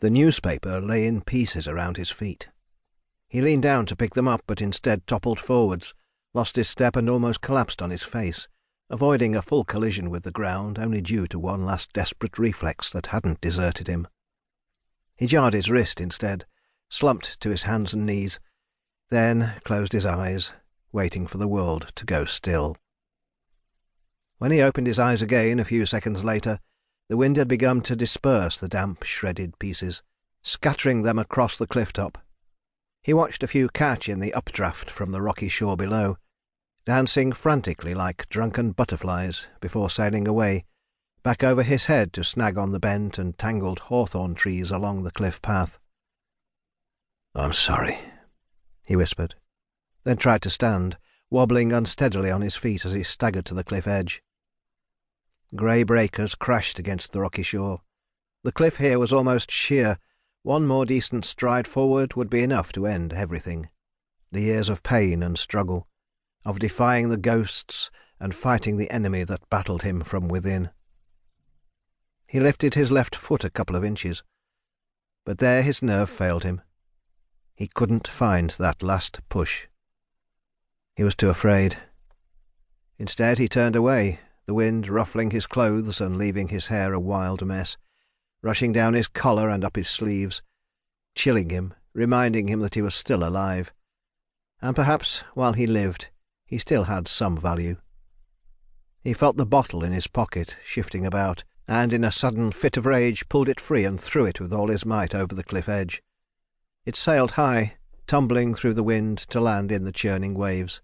The newspaper lay in pieces around his feet. He leaned down to pick them up, but instead toppled forwards, lost his step and almost collapsed on his face, avoiding a full collision with the ground only due to one last desperate reflex that hadn't deserted him. He jarred his wrist instead, slumped to his hands and knees, then closed his eyes, waiting for the world to go still. When he opened his eyes again a few seconds later, the wind had begun to disperse the damp, shredded pieces, scattering them across the cliff top. He watched a few catch in the updraft from the rocky shore below, dancing frantically like drunken butterflies before sailing away, back over his head to snag on the bent and tangled hawthorn trees along the cliff path. "I'm sorry," he whispered, then tried to stand, wobbling unsteadily on his feet as he staggered to the cliff edge. Grey breakers crashed against the rocky shore. The cliff here was almost sheer. One more decent stride forward would be enough to end everything. The years of pain and struggle, of defying the ghosts and fighting the enemy that battled him from within. He lifted his left foot a couple of inches, but there his nerve failed him. He couldn't find that last push. He was too afraid. Instead he turned away, the wind ruffling his clothes and leaving his hair a wild mess, rushing down his collar and up his sleeves, chilling him, reminding him that he was still alive. And perhaps, while he lived, he still had some value. He felt the bottle in his pocket shifting about, and in a sudden fit of rage pulled it free and threw it with all his might over the cliff edge. It sailed high, tumbling through the wind to land in the churning waves.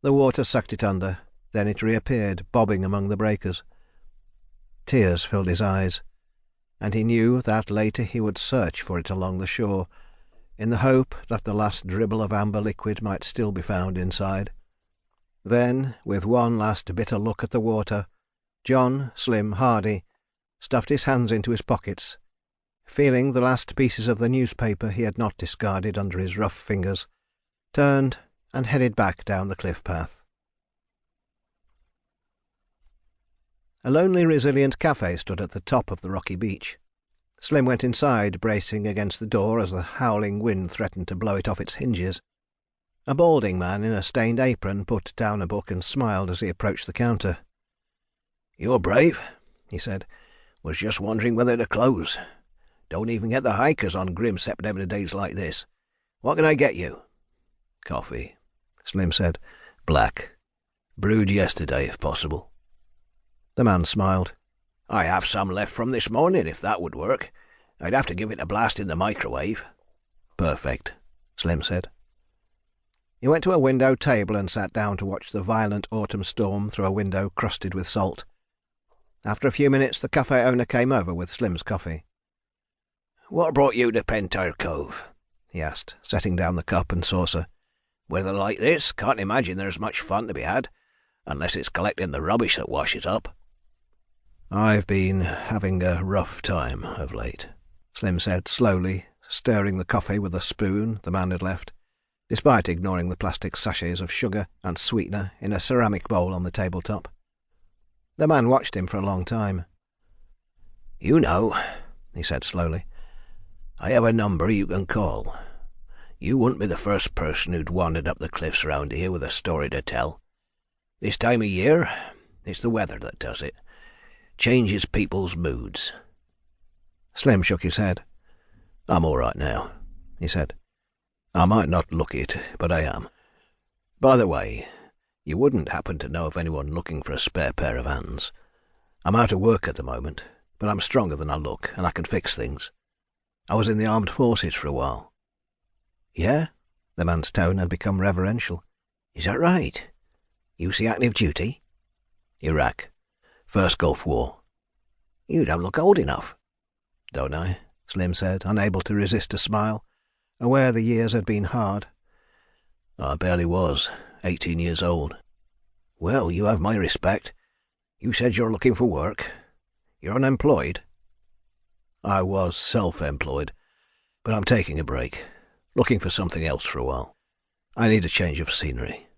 The water sucked it under, then it reappeared, bobbing among the breakers. Tears filled his eyes, and he knew that later he would search for it along the shore, in the hope that the last dribble of amber liquid might still be found inside. Then, with one last bitter look at the water, John, Slim Hardy, stuffed his hands into his pockets, feeling the last pieces of the newspaper he had not discarded under his rough fingers, turned and headed back down the cliff path. A lonely, resilient cafe stood at the top of the rocky beach. Slim went inside, bracing against the door as the howling wind threatened to blow it off its hinges. A balding man in a stained apron put down a book and smiled as he approached the counter. "You're brave," he said. "Was just wondering whether to close. Don't even get the hikers on grim September days like this. What can I get you?" "Coffee," Slim said. "Black. Brewed yesterday, if possible." The man smiled. "I have some left from this morning, if that would work. I'd have to give it a blast in the microwave." "Perfect," Slim said. He went to a window table and sat down to watch the violent autumn storm through a window crusted with salt. After a few minutes the cafe owner came over with Slim's coffee. "What brought you to Pentire Cove?" he asked, setting down the cup and saucer. "Weather like this, can't imagine there's much fun to be had, unless it's collecting the rubbish that washes up." "I've been having a rough time of late," Slim said slowly, stirring the coffee with a spoon the man had left, despite ignoring the plastic sachets of sugar and sweetener in a ceramic bowl on the tabletop. The man watched him for a long time. "You know," he said slowly, "I have a number you can call. You wouldn't be the first person who'd wandered up the cliffs round here with a story to tell. This time of year, it's the weather that does it. Changes people's moods." Slim shook his head. "I'm all right now," he said. "I might not look it, but I am. By the way, you wouldn't happen to know of anyone looking for a spare pair of hands. I'm out of work at the moment, but I'm stronger than I look, and I can fix things. I was in the armed forces for a while." "Yeah?" The man's tone had become reverential. "Is that right? You see active duty?" "Iraq. First Gulf War." "You don't look old enough." "Don't I?" Slim said, unable to resist a smile, aware the years had been hard. "I barely was. 18 years old." "Well, you have my respect. You said you're looking for work. You're unemployed?" "I was self-employed, but I'm taking a break. Looking for something else for a while. I need a change of scenery."